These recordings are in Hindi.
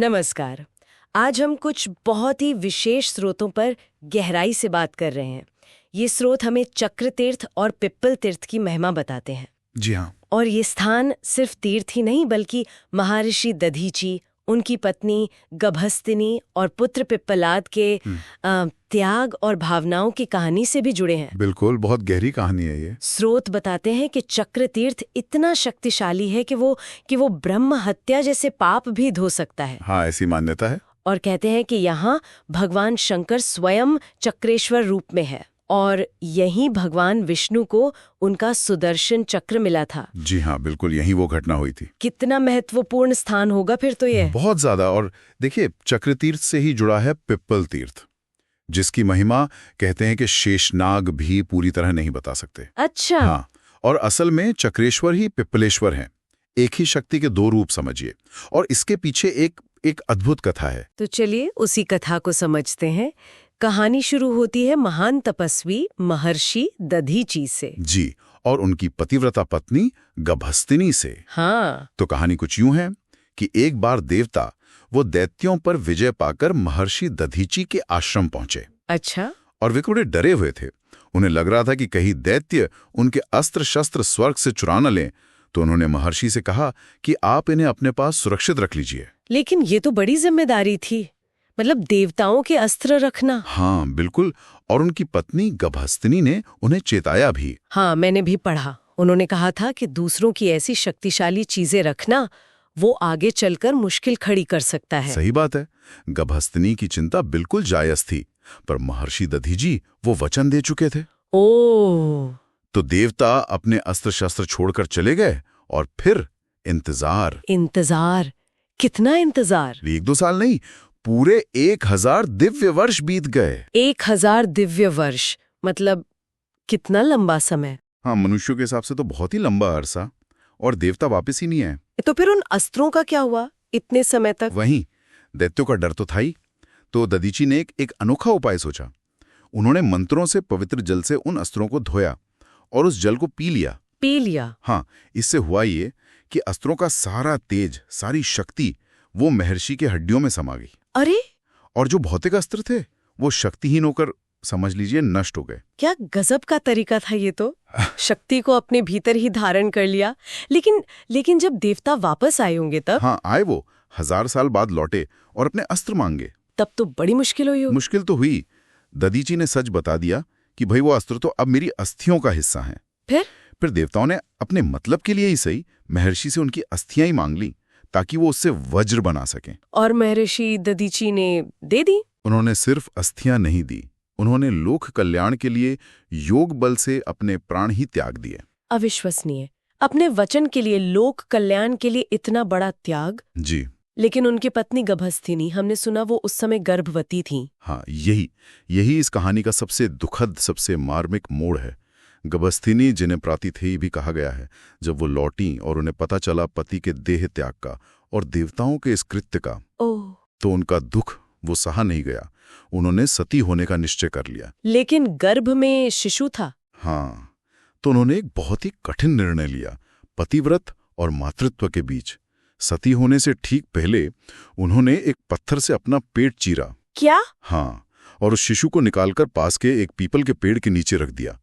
नमस्कार। आज हम कुछ बहुत ही विशेष स्रोतों पर गहराई से बात कर रहे हैं। ये स्रोत हमें चक्र तीर्थ और पिप्पल तीर्थ की महिमा बताते हैं। जी हाँ। और ये स्थान सिर्फ तीर्थ ही नहीं बल्कि महर्षि दधीची, उनकी पत्नी गभस्तिनी और पुत्र पिप्पलाद के त्याग और भावनाओं की कहानी से भी जुड़े हैं। बिल्कुल, बहुत गहरी कहानी है ये। स्रोत बताते हैं कि चक्र तीर्थ इतना शक्तिशाली है कि वो ब्रह्म हत्या जैसे पाप भी धो सकता है। हाँ, ऐसी मान्यता है। और कहते हैं कि यहाँ भगवान शंकर स्वयं चक्रेश्वर रूप में है और यहीं भगवान विष्णु को उनका सुदर्शन चक्र मिला था। जी हाँ, बिल्कुल यहीं वो घटना हुई थी। कितना महत्वपूर्ण स्थान होगा फिर तो ये। बहुत ज्यादा। और देखिए, चक्र तीर्थ से ही जुड़ा है पिप्पल तीर्थ, जिसकी महिमा कहते हैं कि शेषनाग भी पूरी तरह नहीं बता सकते। अच्छा। हाँ, और असल में चक्रेश्वर ही पिप्पलेश्वर हैं। एक ही शक्ति के दो रूप समझिए। और इसके पीछे एक अद्भुत कथा है। तो चलिए उसी कथा को समझते हैं। कहानी शुरू होती है महान तपस्वी महर्षि दधीची से। जी, और उनकी पतिव्रता पत्नी गभस्तिनी से। हाँ। तो कहानी कुछ यूं है कि एक बार देवता वो दैत्यों पर विजय पाकर महर्षि दधीची के आश्रम पहुंचे। अच्छा। और वे थोड़े डरे हुए थे। उन्हें लग रहा था कि कहीं दैत्य उनके अस्त्र शस्त्र स्वर्ग से चुरा न लें। तो उन्होंने महर्षि से कहा कि आप इन्हें अपने पास सुरक्षित रख लीजिए। लेकिन ये तो बड़ी जिम्मेदारी थी, मतलब देवताओं के अस्त्र रखना। हाँ बिल्कुल। और उनकी पत्नी गभस्तिनी ने उन्हें चेताया भी। हाँ, मैंने भी पढ़ा। उन्होंने कहा था कि दूसरों की ऐसी शक्तिशाली चीजें रखना वो आगे चलकर मुश्किल खड़ी कर सकता है। सही बात है। गभस्तिनी की चिंता बिल्कुल जायज थी, पर महर्षि दधीजी वो वचन दे चुके थे। ओह। तो देवता अपने अस्त्र शस्त्र छोड़कर चले गए और फिर इंतजार। कितना इंतजार? 1-2 साल नहीं, पूरे 1000 दिव्य वर्ष बीत गए। 1000 दिव्य वर्ष मतलब कितना लंबा समय। हाँ, मनुष्यों के हिसाब से तो बहुत ही लंबा अरसा। और देवता वापस ही नहीं आए। तो फिर उन अस्त्रों का क्या हुआ इतने समय तक? वहीं दैत्यों का डर तो था ही। तो दधीची ने एक अनोखा उपाय सोचा। उन्होंने मंत्रों से पवित्र जल से उन अस्त्रों को धोया और उस जल को पी लिया। हाँ, इससे हुआ ये कि अस्त्रों का सारा तेज, सारी शक्ति वो महर्षि के हड्डियों में समा गई। अरे! और जो भौतिक अस्त्र थे वो शक्तिहीन होकर, समझ लीजिए, नष्ट हो गए। क्या गजब का तरीका था ये तो। शक्ति को अपने भीतर ही धारण कर लिया। लेकिन जब देवता वापस आए होंगे तब? हाँ, आए वो 1000 साल बाद लौटे और अपने अस्त्र मांगे। तब तो बड़ी मुश्किल हुई हो। मुश्किल तो हुई। दधीची ने सच बता दिया कि भाई वो अस्त्र तो अब मेरी अस्थियों का हिस्सा हैं। फिर देवताओं ने अपने मतलब के लिए ही सही महर्षि से उनकी अस्थियां ही मांग ली, ताकि वो उससे वज्र बना सकें। और महर्षि दधीची ने दे दी? उन्होंने सिर्फ अस्थियां नहीं दी, उन्होंने लोक कल्याण के लिए योग बल से अपने प्राण ही त्याग दिए। अविश्वसनीय। अपने वचन के लिए, लोक कल्याण के लिए इतना बड़ा त्याग। जी। लेकिन उनकी पत्नी गभस्तिनी, हमने सुना वो उस समय गर्भवती थी। हाँ, यही इस कहानी का सबसे दुखद, सबसे मार्मिक मोड़ है। गभस्तिनी, जिन्हें प्रातिथेयी भी कहा गया है, जब वो लौटी और उन्हें पता चला पति के देह त्याग का और देवताओं के इस कृत्य का, तो उनका दुख वो सहा नहीं गया। उन्होंने सती होने का निश्चय कर लिया। लेकिन गर्भ में शिशु था। हाँ, तो उन्होंने एक बहुत ही कठिन निर्णय लिया। पतिव्रत और मातृत्व के बीच सती होने से ठीक पहले उन्होंने एक पत्थर से अपना पेट चीरा। क्या? हाँ, और उस शिशु को निकालकर पास के एक पीपल के पेड़ के नीचे रख दिया।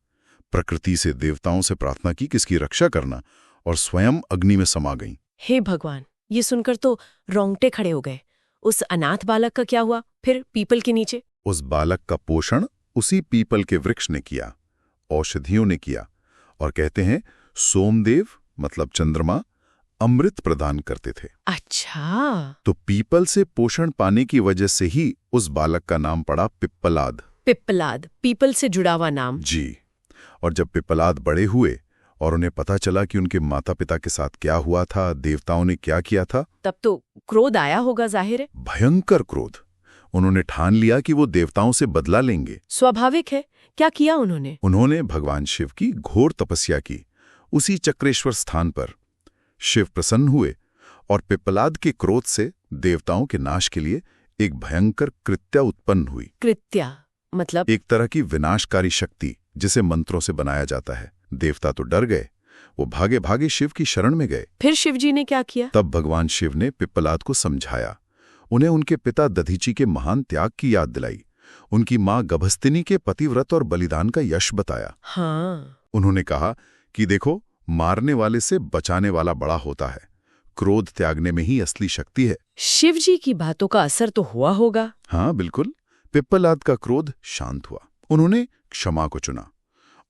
प्रकृति से, देवताओं से प्रार्थना की कि इसकी रक्षा करना, और स्वयं अग्नि में समा गईं। हे भगवान, ये सुनकर तो रोंगटे खड़े हो गए। उस अनाथ बालक का क्या हुआ फिर पीपल के नीचे? उस बालक का पोषण उसी पीपल के वृक्ष ने किया, औषधियों ने किया। और कहते हैं सोमदेव, मतलब चंद्रमा, अमृत प्रदान करते थे। अच्छा। तो पीपल से पोषण पाने की वजह से ही उस बालक का नाम पड़ा पिप्पलाद। पीपल से जुड़ा हुआ नाम। जी। और जब पिप्पलाद बड़े हुए और उन्हें पता चला कि उनके माता पिता के साथ क्या हुआ था, देवताओं ने क्या किया था, तब तो क्रोध आया होगा, जाहिर है। भयंकर क्रोध। उन्होंने ठान लिया कि वो देवताओं से बदला लेंगे। स्वाभाविक है। क्या किया उन्होंने? उन्होंने भगवान शिव की घोर तपस्या की उसी चक्रेश्वर स्थान पर। शिव प्रसन्न हुए और पिप्पलाद के क्रोध से देवताओं के नाश के लिए एक भयंकर कृत्या उत्पन्न हुई। कृत्या मतलब? एक तरह की विनाशकारी शक्ति, जिसे मंत्रों से बनाया जाता है। देवता तो डर गए, वो भागे भागे शिव की शरण में गए। फिर शिवजी ने क्या किया? तब भगवान शिव ने पिप्पलाद को समझाया। उन्हें उनके पिता दधीची के महान त्याग की याद दिलाई, उनकी मां गभस्तिनी के पतिव्रत और बलिदान का यश बताया। हाँ। उन्होंने कहा कि देखो, मारने वाले से बचाने वाला बड़ा होता है, क्रोध त्यागने में ही असली शक्ति है। शिव जी की बातों का असर तो हुआ होगा। हाँ बिल्कुल, पिप्पलाद का क्रोध शांत हुआ, उन्होंने क्षमा को चुना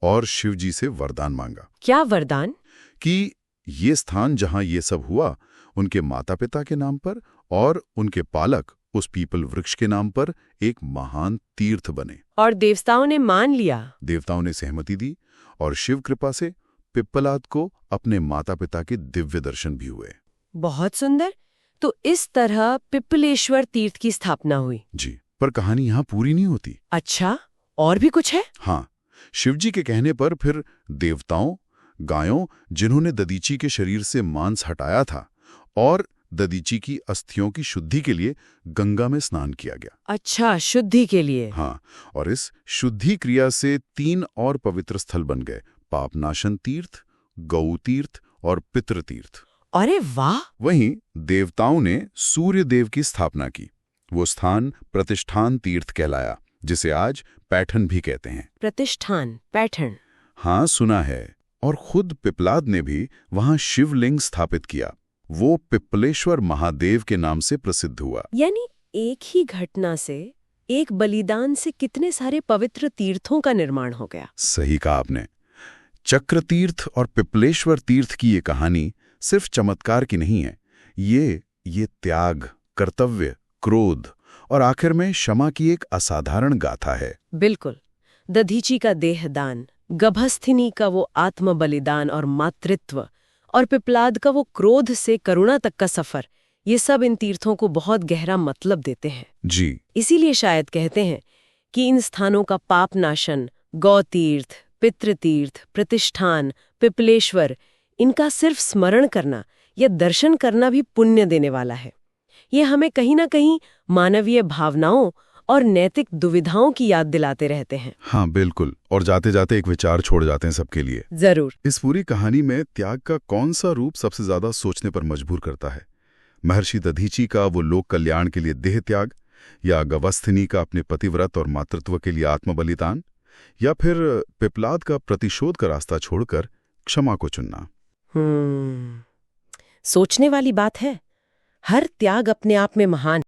और शिव जी से वरदान मांगा। क्या वरदान? कि ये स्थान जहां ये सब हुआ उनके माता पिता के नाम पर और उनके पालक उस पीपल वृक्ष के नाम पर एक महान तीर्थ बने। और देवताओं ने मान लिया। देवताओं ने सहमति दी और शिव कृपा से पिप्पलाद को अपने माता पिता के दिव्य दर्शन भी हुए। बहुत सुंदर। तो इस तरह पिप्पलेश्वर तीर्थ की स्थापना हुई। जी, पर कहानी यहाँ पूरी नहीं होती। अच्छा, और भी कुछ है? हाँ, शिवजी के कहने पर फिर देवताओं, गायों जिन्होंने दधीची के शरीर से मांस हटाया था और दधीची की अस्थियों की शुद्धि के लिए गंगा में स्नान किया गया। अच्छा, शुद्धि के लिए। हाँ, और इस शुद्धि क्रिया से 3 और पवित्र स्थल बन गए, पापनाशन तीर्थ, गौ तीर्थ और पितृ तीर्थ। अरे वाह! वहीं देवताओं ने सूर्य देव की स्थापना की। वो स्थान प्रतिष्ठान तीर्थ कहलाया, जिसे आज पैठन भी कहते हैं। प्रतिष्ठान, पैठन। हाँ, सुना है। और खुद पिप्पलाद ने भी वहां शिवलिंग स्थापित किया। वो पिप्पलेश्वर महादेव के नाम से प्रसिद्ध हुआ। यानी एक ही घटना से, एक बलिदान से कितने सारे पवित्र तीर्थों का निर्माण हो गया। सही कहा आपने। चक्र तीर्थ और पिप्पलेश्वर तीर्थ की ये कहानी सिर्फ चमत्कार की नहीं है, ये त्याग, कर्तव्य, क्रोध और आखिर में क्षमा की एक असाधारण गाथा है। बिल्कुल। दधीची का देहदान, गभस्थिनी का वो आत्म बलिदान और मातृत्व, और पिप्पलाद का वो क्रोध से करुणा तक का सफर, ये सब इन तीर्थों को बहुत गहरा मतलब देते हैं। जी, इसीलिए शायद कहते हैं कि इन स्थानों का पाप नाशन, गौ तीर्थ, पितृतीर्थ, प्रतिष्ठान, पिप्पलेश्वर, इनका सिर्फ स्मरण करना या दर्शन करना भी पुण्य देने वाला है। ये हमें कहीं ना कहीं मानवीय भावनाओं और नैतिक दुविधाओं की याद दिलाते रहते हैं। हाँ बिल्कुल, और जाते जाते एक विचार छोड़ जाते हैं सबके लिए। जरूर। इस पूरी कहानी में त्याग का कौन सा रूप सबसे ज्यादा सोचने पर मजबूर करता है? महर्षि दधीची का वो लोक कल्याण के लिए देह त्याग, या गभस्थिनी का अपने पतिव्रत और मातृत्व के लिए आत्म बलिदान, या फिर पिप्पलाद का प्रतिशोध का रास्ता छोड़कर क्षमा को चुनना? सोचने वाली बात है। हर त्याग अपने आप में महान